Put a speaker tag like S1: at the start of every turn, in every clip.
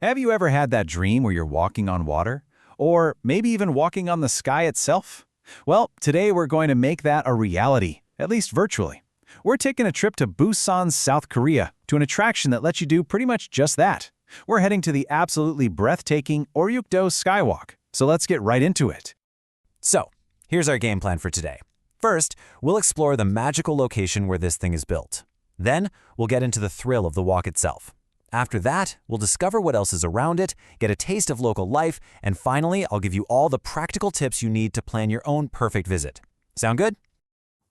S1: Have you ever had that dream where you're walking on water? Or maybe even walking on the sky itself? Well, today we're going to make that a reality, at least virtually. We're taking a trip to Busan, South Korea, to an attraction that lets you do pretty much just that. We're heading to the absolutely breathtaking Oryukdo Skywalk, so let's get right into it.
S2: So, here's our game plan for today. First, we'll explore the magical location where this thing is built. Then, we'll get into the thrill of the walk itself. After that, we'll discover what else is around it, get a taste of local life, and finally, I'll give you all the practical tips you need to plan your own perfect visit. Sound good?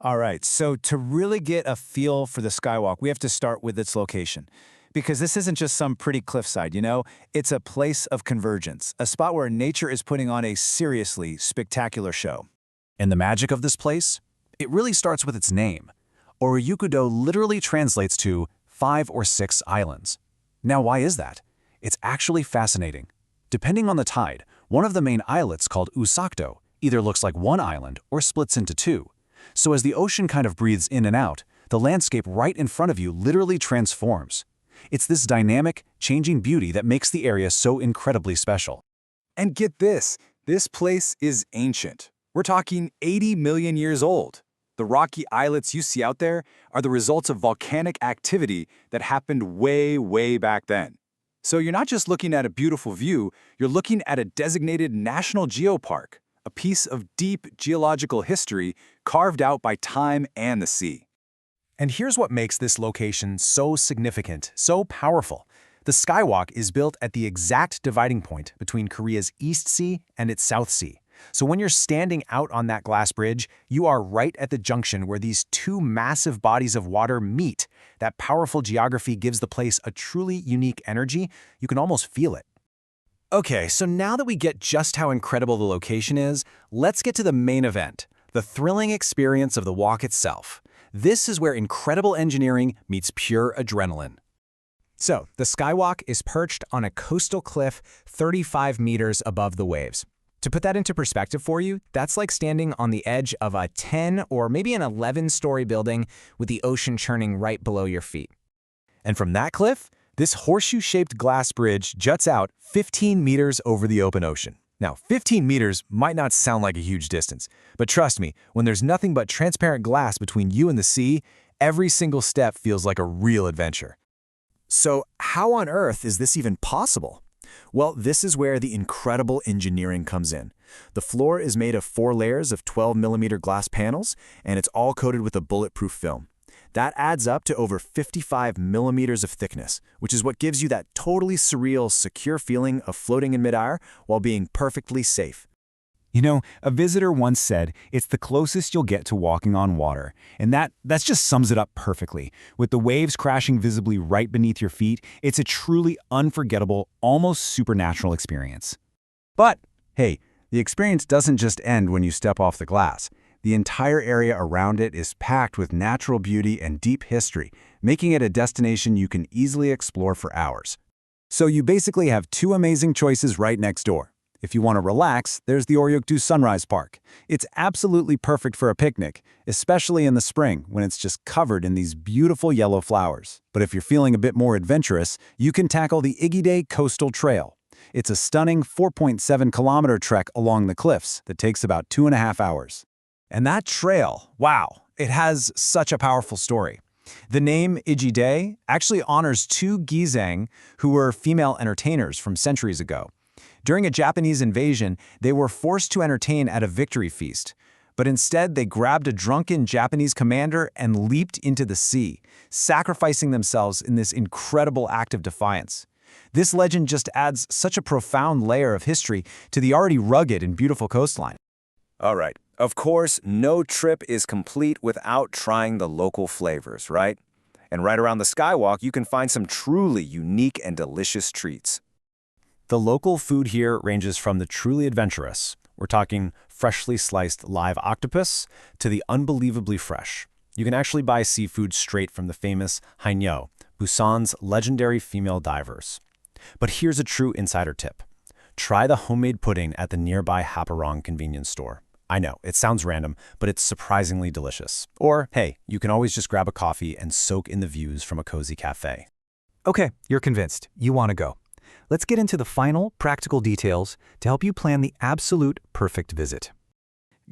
S3: All right, so to really get a feel for the Skywalk, we have to start with its location. Because this isn't just some pretty cliffside, It's a place of convergence, a spot where nature is putting on a seriously spectacular show.
S1: And the magic of this place? It really starts with its name. Oryukdo literally translates to 5 or 6 islands. Now, why is that? It's actually fascinating. Depending on the tide, one of the main islets called Usakdo either looks like one island or splits into 2. So as the ocean kind of breathes in and out, the landscape right in front of you literally transforms. It's this dynamic, changing beauty that makes the area so incredibly special.
S3: And get this place is ancient. We're talking 80 million years old. The rocky islets you see out there are the results of volcanic activity that happened way, way back then. So you're not just looking at a beautiful view, you're looking at a designated national geopark, a piece of deep geological history carved out by time and the sea.
S1: And here's what makes this location so significant, so powerful. The Skywalk is built at the exact dividing point between Korea's East Sea and its South Sea. So when you're standing out on that glass bridge, you are right at the junction where these two massive bodies of water meet. That powerful geography gives the place a truly unique energy. You can almost feel it. Okay, so now that we get just how incredible the location is, let's get to the main event, the thrilling experience of the walk itself. This is where incredible engineering meets pure adrenaline. So, the Skywalk is perched on a coastal cliff 35 meters above the waves. To put that into perspective for you, that's like standing on the edge of a 10 or maybe an 11-story building with the ocean churning right below your feet. And from that cliff, this horseshoe-shaped glass bridge juts out 15 meters over the open ocean. Now, 15 meters might not sound like a huge distance, but trust me, when there's nothing but transparent glass between you and the sea, every single step feels like a real adventure. So how on earth is this even possible? Well, this is where the incredible engineering comes in. The floor is made of 4 layers of 12mm glass panels, and it's all coated with a bulletproof film. That adds up to over 55 millimeters of thickness, which is what gives you that totally surreal, secure feeling of floating in midair while being perfectly safe. A visitor once said, it's the closest you'll get to walking on water. And that just sums it up perfectly. With the waves crashing visibly right beneath your feet, it's a truly unforgettable, almost supernatural experience. But, hey, the experience doesn't just end when you step off the glass. The entire area around it is packed with natural beauty and deep history, making it a destination you can easily explore for hours. So you basically have 2 amazing choices right next door. If you want to relax, there's the Oryukdo Sunrise Park. It's absolutely perfect for a picnic, especially in the spring when it's just covered in these beautiful yellow flowers. But if you're feeling a bit more adventurous, you can tackle the Haeparang Coastal Trail. It's a stunning 4.7-kilometer trek along the cliffs that takes about 2.5 hours. And that trail, wow, it has such a powerful story. The name Haeparang actually honors 2 Gizang who were female entertainers from centuries ago. During a Japanese invasion, they were forced to entertain at a victory feast. But instead, they grabbed a drunken Japanese commander and leaped into the sea, sacrificing themselves in this incredible act of defiance. This legend just adds such a profound layer of history to the already rugged and beautiful coastline.
S3: All right, of course, no trip is complete without trying the local flavors, right? And right around the Skywalk, you can find some truly unique and delicious treats.
S1: The local food here ranges from the truly adventurous, we're talking freshly sliced live octopus, to the unbelievably fresh. You can actually buy seafood straight from the famous Haeparang, Busan's legendary female divers. But here's a true insider tip. Try the homemade pudding at the nearby Haeparang convenience store. I know, it sounds random, but it's surprisingly delicious. Or, hey, you can always just grab a coffee and soak in the views from a cozy cafe. Okay, you're convinced. You want to go.
S4: let's get into the final, practical details to help you plan the absolute perfect visit.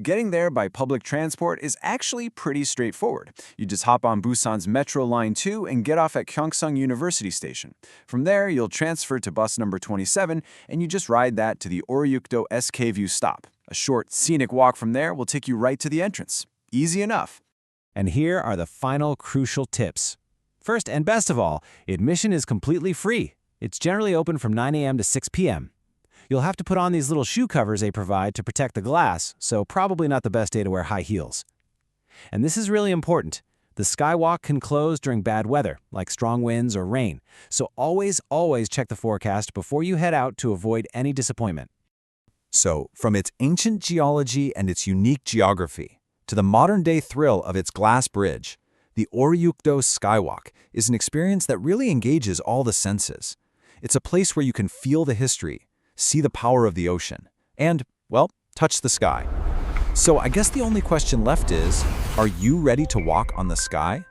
S1: Getting there by public transport is actually pretty straightforward. You just hop on Busan's Metro Line 2 and get off at Gyeongsang University Station. From there, you'll transfer to bus number 27, and you just ride that to the Oryukdo SK stop. A short, scenic walk from there will take you right to the entrance. Easy enough.
S2: And here are the final crucial tips. First and best of all, admission is completely free. It's generally open from 9 a.m. to 6 p.m. You'll have to put on these little shoe covers they provide to protect the glass, so probably not the best day to wear high heels. And this is really important. The skywalk can close during bad weather, like strong winds or rain, so always check the forecast before you head out to avoid any disappointment.
S3: So, from its ancient geology and its unique geography to the modern-day thrill of its glass bridge, the Oryukdo Skywalk is an experience that really engages all the senses. It's a place where you can feel the history, see the power of the ocean, and, well, touch the sky. So I guess the only question left is, are you ready to walk on the sky?